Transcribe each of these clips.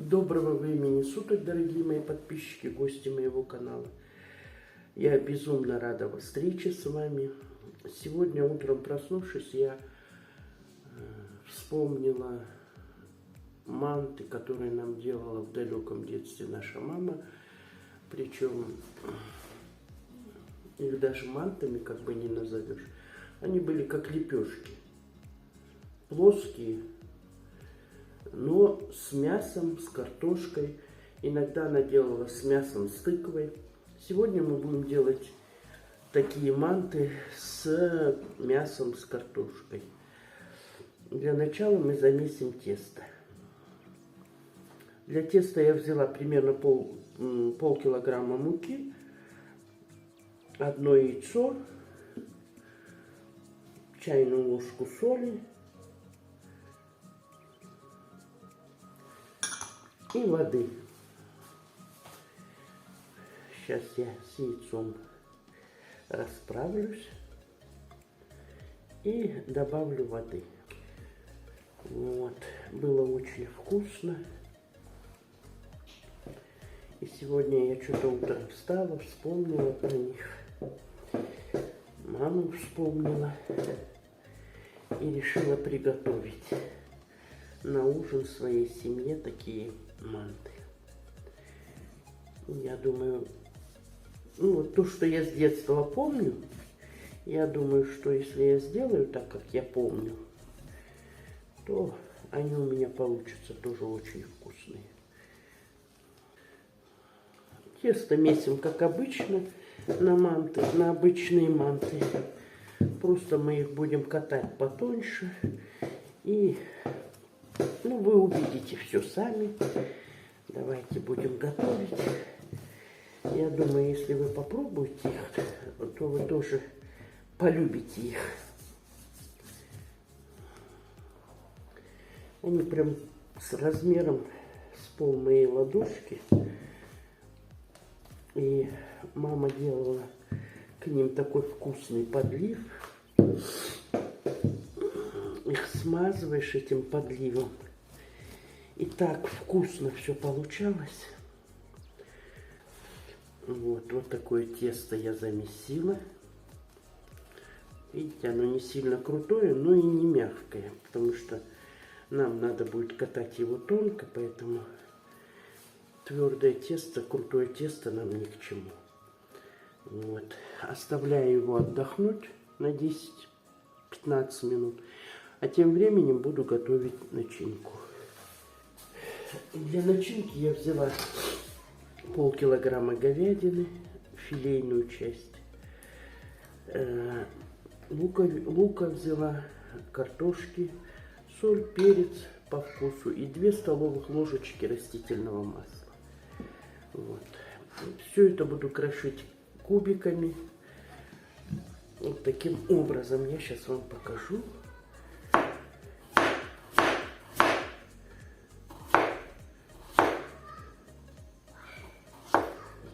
Доброго времени суток, дорогие мои подписчики, гости моего канала. Я безумно рада встрече с вами. Сегодня утром, проснувшись, я вспомнила манты, которые нам делала в далеком детстве наша мама. Причем их даже мантами как бы не назовешь. Они были как лепешки, плоские, но с мясом, с картошкой. Иногда она делала с мясом, с тыквой. Сегодня мы будем делать такие манты с мясом, с картошкой. Для начала мы замесим тесто. Для теста я взяла примерно полкилограмма муки, одно яйцо, чайную ложку соли и воды. Сейчас я с яйцом расправлюсь и добавлю воды. Вот, было очень вкусно. И сегодня я что-то утром встала, вспомнила про них. Маму вспомнила и решила приготовить на ужин своей семье такие манты. Я думаю, вот то, что я с детства помню, я думаю, что если я сделаю так, как я помню, то они у меня получатся тоже очень вкусные. Тесто месим, как обычно, на манты, на обычные манты. Просто мы их будем катать потоньше. И, вы увидите все сами. Давайте будем готовить. Я думаю, если вы попробуете их, то вы тоже полюбите их. Они прям с размером с пол моей ладошки. И мама делала к ним такой вкусный подлив. Их смазываешь этим подливом. И так вкусно все получалось. Вот такое тесто я замесила. Видите, оно не сильно крутое, но и не мягкое. Потому что нам надо будет катать его тонко, поэтому твердое тесто, крутое тесто нам ни к чему. Вот. Оставляю его отдохнуть на 10-15 минут. А тем временем буду готовить начинку. Для начинки я взяла полкилограмма говядины, филейную часть. Лука взяла, картошки, соль, перец по вкусу и 2 столовых ложечки растительного масла. Вот. Все это буду крошить кубиками. Вот таким образом я сейчас вам покажу.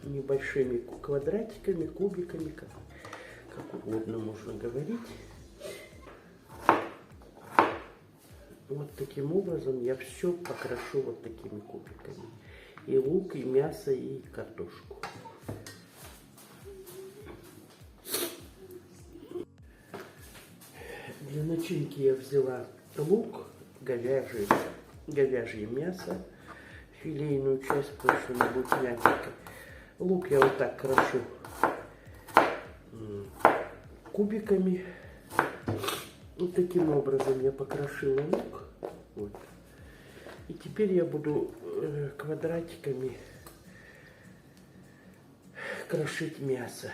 Небольшими квадратиками, кубиками, как угодно можно говорить. Вот таким образом я все покрошу вот такими кубиками. И лук, и мясо, и картошку. Для начинки я взяла лук, говяжье мясо, филейную часть, потому что она будет мягенькая. Лук я вот так крошу кубиками. Вот таким образом я покрошила лук. Вот. И теперь я буду квадратиками крошить мясо.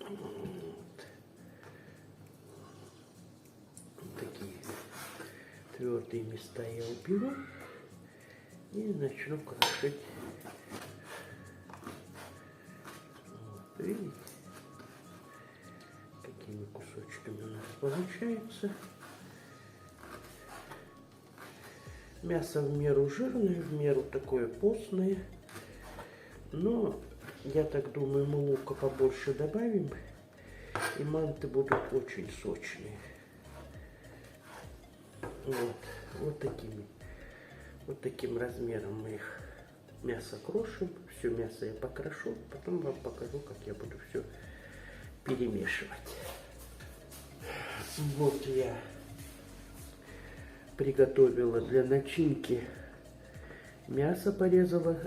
Вот. Такие твердые места я уберу и начну крошить. Вот, видите, какими кусочками у нас получается. Мясо в меру жирное, в меру такое постное. Но, я так думаю, мы лука побольше добавим. И манты будут очень сочные. Вот такими Вот таким размером мы их мясо крошим. Все мясо я покрошу. Потом вам покажу, как я буду все перемешивать. Вот я приготовила для начинки мясо, порезала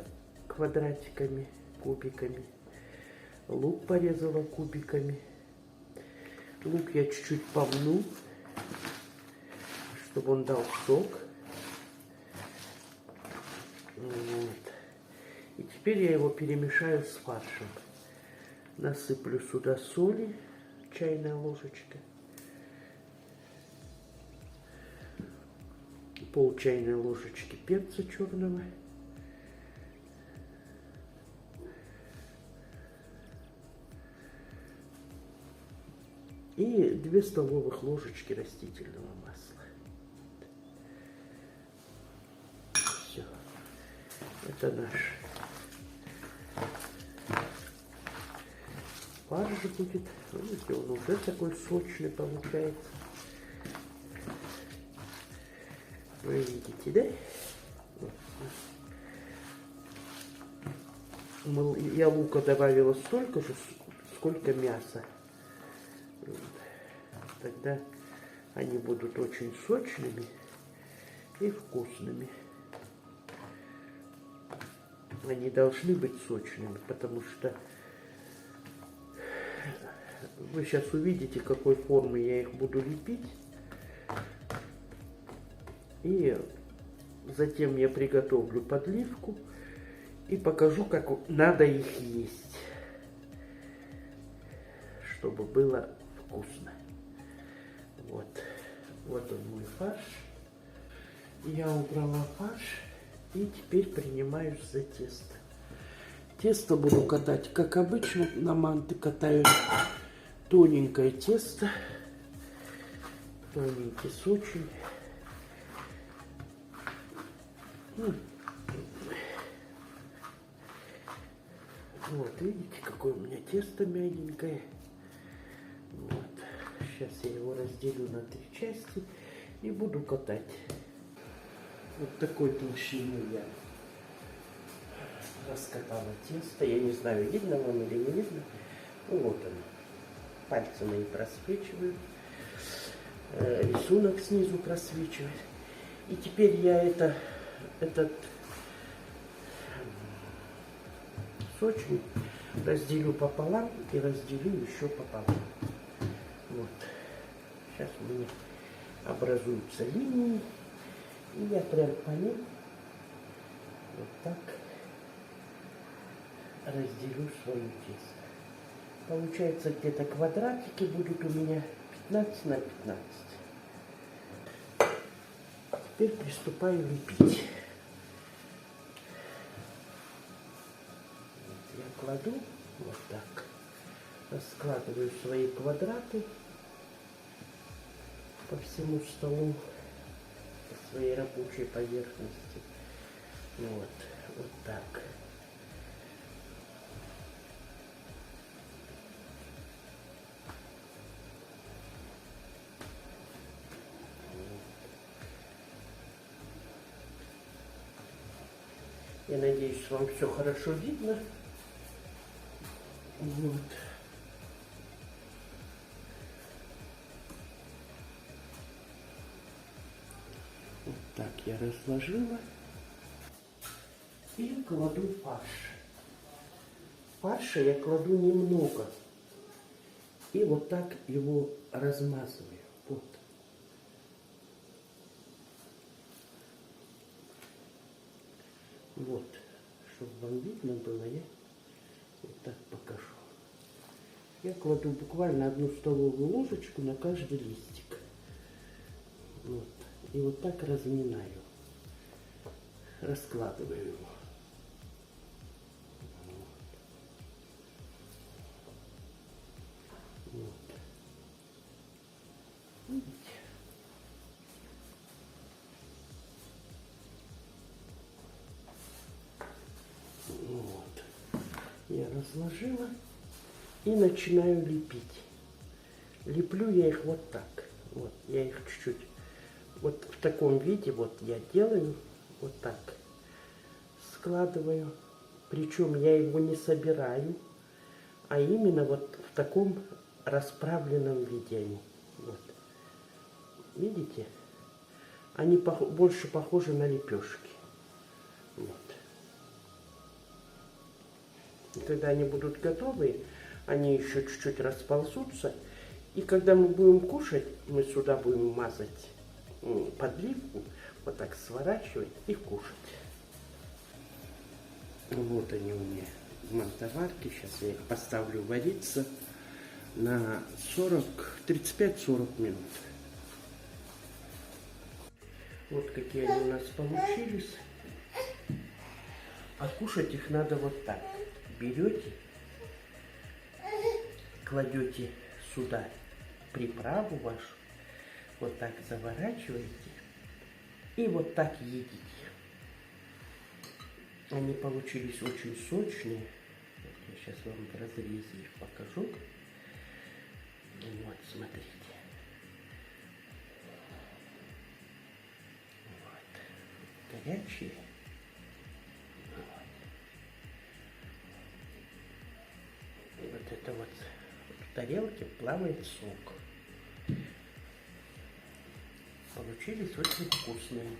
квадратиками, кубиками. Лук порезала кубиками. Лук я чуть-чуть помну, чтобы он дал сок. Вот. И теперь я его перемешаю с фаршем. Насыплю сюда соли, чайная ложечка. Пол чайной ложечки перца черного. И 2 столовых ложечки растительного масла. Все. Это наш фарш будет. Видите, он уже такой сочный получается. Вы видите, да? Вот. Я лука добавила столько же, сколько мяса. Тогда они будут очень сочными и вкусными. Они должны быть сочными, потому что вы сейчас увидите, какой формы я их буду лепить. И затем я приготовлю подливку и покажу, как надо их есть, чтобы было вкусно. Вот. Вот он мой фарш. Я убрала фарш и теперь принимаюсь за тесто. Тесто буду катать, как обычно, на манты катаю тоненькое тесто. Тоненький очень. Вот, видите, какое у меня тесто мягенькое. Вот. Сейчас я его разделю на 3 части и буду катать. Вот такой толщины я раскатала тесто. Я не знаю, видно вам или не видно. Ну, вот оно. Пальцы мои просвечивают. Рисунок снизу просвечивает. И теперь я этот сочник разделю пополам и разделю еще пополам. Вот. Сейчас у меня образуются линии. И я прям по ним вот так разделю свое тесто. Получается, где-то квадратики будут у меня 15 на 15. Теперь приступаю лепить. Вот я кладу вот так. Раскладываю свои квадраты по всему столу, по своей рабочей поверхности. Вот, вот так. Я надеюсь, вам все хорошо видно. Вот. Вот так я разложила. И кладу фарш. Фарша я кладу немного. И вот так его размазываю. Вот. Вот. Чтобы вам видно было, я вот так покажу. Я кладу буквально 1 столовую ложечку на каждый листик. Вот. И вот так разминаю. Раскладываю его. Вот. Видите? Вот. Я разложила и начинаю лепить. Леплю я их вот так. Вот, я их чуть-чуть вот в таком виде вот я делаю. Вот так складываю. Причем я его не собираю, а именно вот в таком расправленном виде они. Вот. Видите? Они больше похожи на лепешки. Вот. И когда они будут готовы, они еще чуть-чуть расползутся. И когда мы будем кушать, мы сюда будем мазать подливку, вот так сворачивать и кушать. Вот они у меня в мантоварке. Сейчас я их поставлю вариться на 35-40 минут. Вот какие они у нас получились. А кушать их надо вот так. Берете, кладете сюда приправу вашу, вот так заворачиваете и вот так едите. Они получились очень сочные. Вот я сейчас вам в разрезе их покажу. Вот, смотрите. Вот. Горячие. Вот. Вот это вот в тарелке плавает сок. Получились очень вкусные.